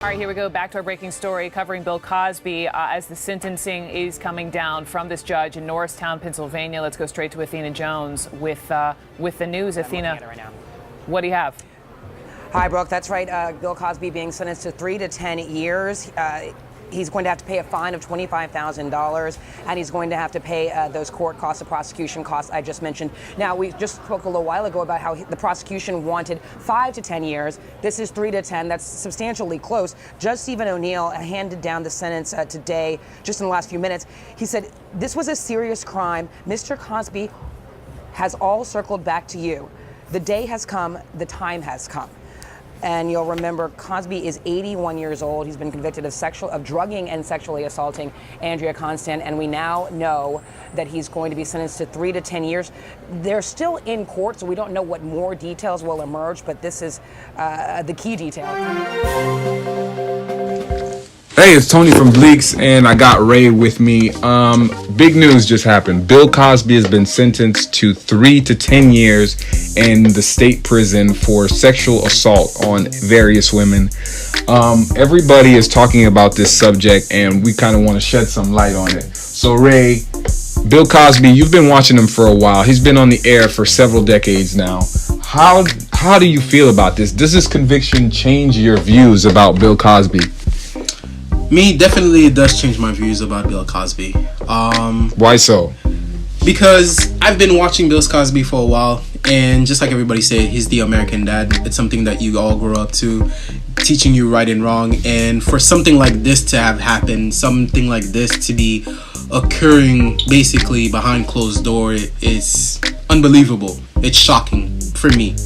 All right, here we go. Back to our breaking story covering Bill Cosby as the sentencing is coming down from this judge in Norristown, Pennsylvania. Let's go straight to Athena Jones with the news. Athena, what do you have? Hi, Brooke. That's right. Bill Cosby being sentenced to 3 to 10 years. He's going to have to pay a fine of $25,000, and he's going to have to pay those court costs, the prosecution costs I just mentioned. Now, we just spoke a little while ago about how the prosecution wanted 5 to 10 years. This is 3 to 10. That's substantially close. Judge Stephen O'Neill handed down the sentence today, just in the last few minutes. He said, this was a serious crime. Mr. Cosby has all circled back to you. The day has come. The time has come. And you'll remember Cosby is 81 years old. He's been convicted of drugging and sexually assaulting Andrea, and we now know that he's going to be sentenced to 3 to 10 years. They're still in court, so we don't know what more details will emerge, but this is the key detail. Hey, it's Tony from Bleaks, and I got Ray with me. Big news just happened. Bill Cosby has been sentenced to 3 to 10 years in the state prison for sexual assault on various women. Everybody is talking about this subject, and we kind of want to shed some light on it. So, Ray, Bill Cosby, you've been watching him for a while. He's been on the air for several decades now. How do you feel about this? Does this conviction change your views about Bill Cosby? Me, definitely it does change my views about Bill Cosby. Why so? Because I've been watching Bill Cosby for a while, and just like everybody said, he's the American dad. It's something that you all grew up to, teaching you right and wrong. And for something like this to have happened, something like this to be occurring basically behind closed door, is unbelievable. It's shocking for me.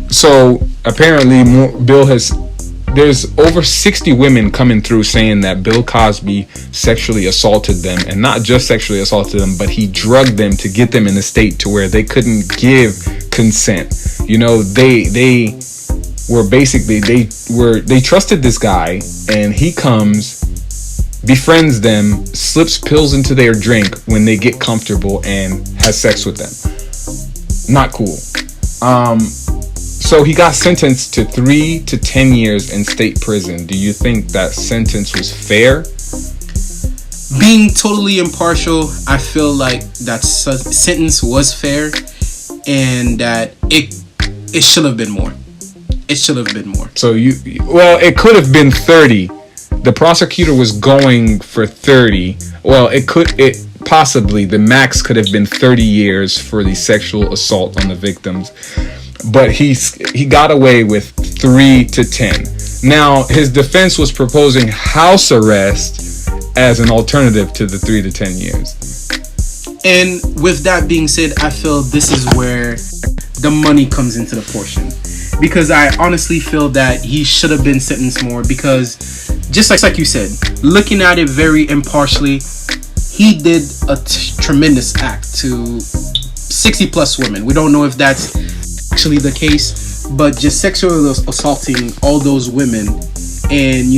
So apparently there's over 60 women coming through saying that Bill Cosby sexually assaulted them, and not just sexually assaulted them, but he drugged them to get them in a state to where they couldn't give consent. You know, they were basically, they trusted this guy, and he comes, befriends them, slips pills into their drink when they get comfortable, and has sex with them. Not cool. So he got sentenced to 3 to 10 years in state prison. Do you think that sentence was fair? Being totally impartial, I feel like that sentence was fair, and that it should have been more. It should have been more. So it could have been 30. The prosecutor was going for 30. Well, possibly the max could have been 30 years for the sexual assault on the victims. But he got away with 3 to 10. Now, his defense was proposing house arrest as an alternative to the 3 to 10 years. And with that being said, I feel this is where the money comes into the portion. Because I honestly feel that he should have been sentenced more, because just like you said, looking at it very impartially, he did a tremendous act to 60 plus women. We don't know if that's actually the case, but just sexually assaulting all those women, and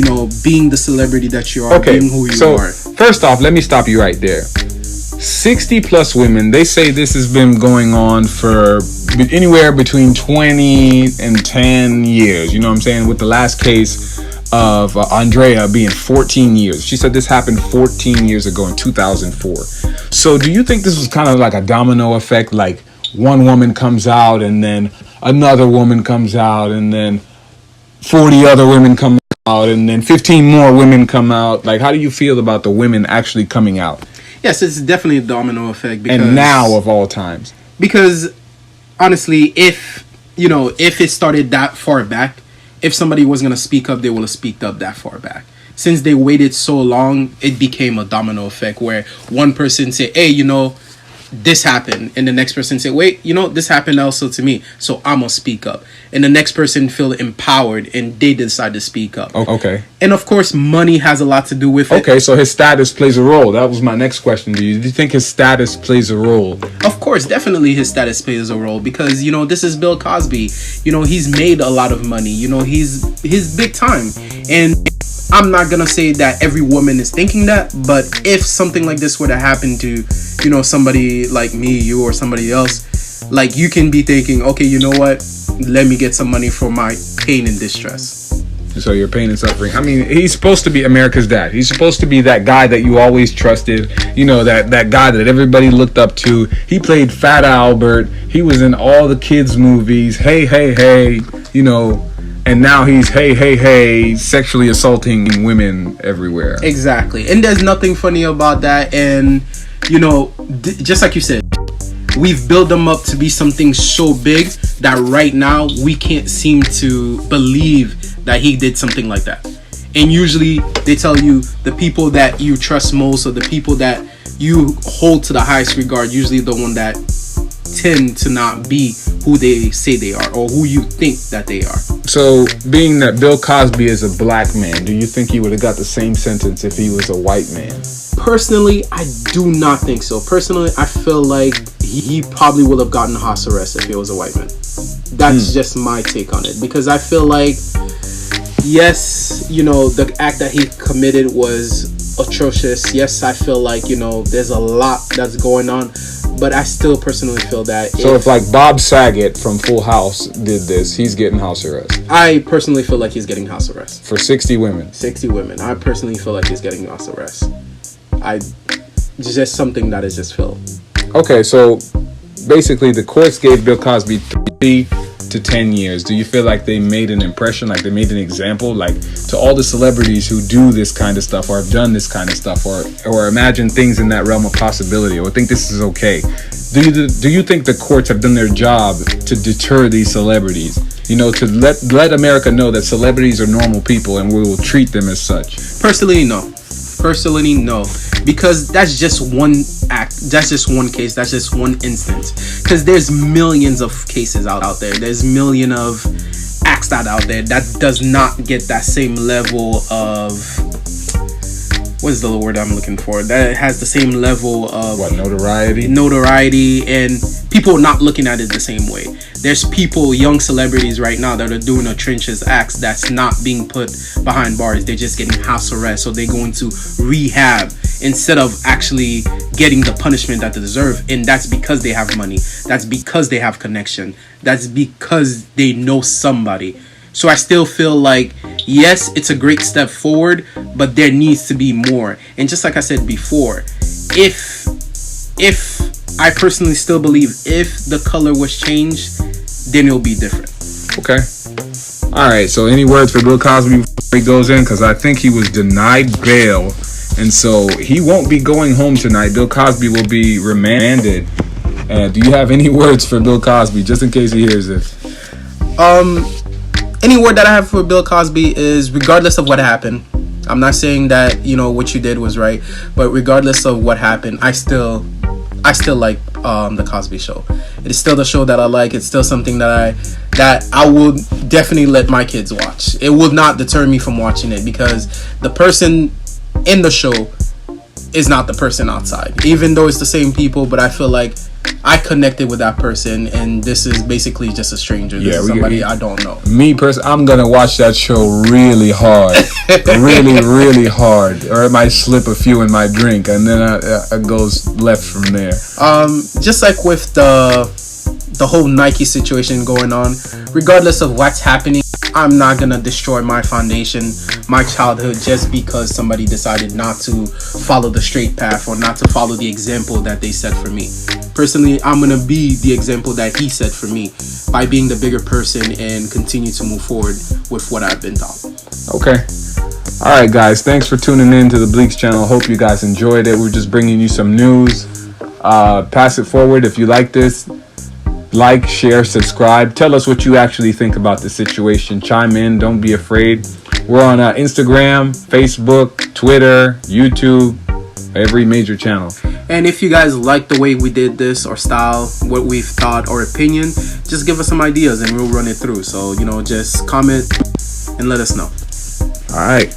being the celebrity that you are, being who you are. First off, let me stop you right there. 60 plus women. They say this has been going on for anywhere between 20 and 10 years. You know what I'm saying? With the last case of Andrea being 14 years. She said this happened 14 years ago in 2004. So do you think this was kind of like a domino effect? Like, one woman comes out, and then another woman comes out, and then 40 other women come out, and then 15 more women come out. Like, how do you feel about the women actually coming out? Yes, it's definitely a domino effect. Because, and now of all times. Because, honestly, if it started that far back, if somebody was going to speak up, they would have speaked up that far back. Since they waited so long, it became a domino effect where one person said, hey, this happened, and the next person said, wait, this happened also to me, so I'm gonna speak up. And the next person feel empowered, and they decide to speak up. Okay. And of course, money has a lot to do with it. Okay, so his status plays a role. That was my next question. Do you think his status plays a role? Of course, definitely his status plays a role, because this is Bill Cosby. He's made a lot of money. He's big time. And I'm not gonna say that every woman is thinking that, but if something like this were to happen to, somebody like me, you, or somebody else, like, you can be thinking, okay, you know what? Let me get some money for my pain and distress. So your pain and suffering. I mean, he's supposed to be America's dad. He's supposed to be that guy that you always trusted. You know, that guy that everybody looked up to. He played Fat Albert. He was in all the kids' movies. Hey, hey, hey. You know, and now he's hey, sexually assaulting women everywhere. Exactly. And there's nothing funny about that. And, you know, just like you said, we've built them up to be something so big that right now we can't seem to believe that he did something like that. And usually they tell you the people that you trust most, or the people that you hold to the highest regard, usually the one that tend to not be who they say they are, or who you think that they are. So, being that Bill Cosby is a black man, do you think he would have got the same sentence if he was a white man? Personally, I do not think so. Personally, I feel like he probably would have gotten house arrest if he was a white man. That's just my take on it. Because I feel like, yes, you know, the act that he committed was atrocious. Yes, I feel like, you know, there's a lot that's going on. But I still personally feel that so if like Bob Saget from Full House did this, he's getting house arrest. I personally feel like he's getting house arrest. For 60 women. 60 women. I personally feel like he's getting house arrest. It's just something that is just filled. Okay, so basically the courts gave Bill Cosby 3 to 10 years. Do you feel like they made an impression, like they made an example, like to all the celebrities who do this kind of stuff, or have done this kind of stuff, or imagine things in that realm of possibility, or think this is okay? Do you think the courts have done their job to deter these celebrities? You know, to let America know that celebrities are normal people and we will treat them as such? Personally, no. Because that's just one act, that's just one case, that's just one instance. Because there's millions of cases out there, there's millions of acts out there that does not get that same level of, what is the word I'm looking for, that has the same level of notoriety, and people not looking at it the same way. There's people, young celebrities right now, that are doing atrocious acts that's not being put behind bars. They're just getting house arrest, so they're going to rehab instead of actually getting the punishment that they deserve. And that's because they have money. That's because they have connection. That's because they know somebody. So I still feel like, yes, it's a great step forward, but there needs to be more. And just like I said before, if I personally still believe if the color was changed, then it'll be different. Okay. All right. So any words for Bill Cosby before he goes in? Because I think he was denied bail, and so he won't be going home tonight. Bill Cosby will be remanded. Do you have any words for Bill Cosby, just in case he hears this? Any word that I have for Bill Cosby is, regardless of what happened, I'm not saying that, you know, what you did was right, but regardless of what happened, I still like the Cosby Show. It is still the show that I like. It's still something that I will definitely let my kids watch. It will not deter me from watching it, because the person in the show is not the person outside. Even though it's the same people, but I feel like I connected with that person, and this is basically just a stranger. This is somebody I don't know. Me personally, I'm gonna watch that show really hard, really hard, or it might slip a few in my drink, and then it goes left from there. Just like with the whole Nike situation going on, regardless of what's happening, I'm not gonna destroy my foundation, my childhood, just because somebody decided not to follow the straight path or not to follow the example that they set for me. Personally, I'm gonna be the example that he set for me by being the bigger person and continue to move forward with what I've been taught. Okay. All right, guys. Thanks for tuning in to the Bleaks channel. Hope you guys enjoyed it. We're just bringing you some news. Pass it forward if you like this. Like, share, subscribe. Tell us what you actually think about the situation. Chime in. Don't be afraid. We're on Instagram, Facebook, Twitter, YouTube, every major channel. And if you guys like the way we did this, or style, what we've thought, or opinion, just give us some ideas and we'll run it through. So, you know, just comment and let us know. All right.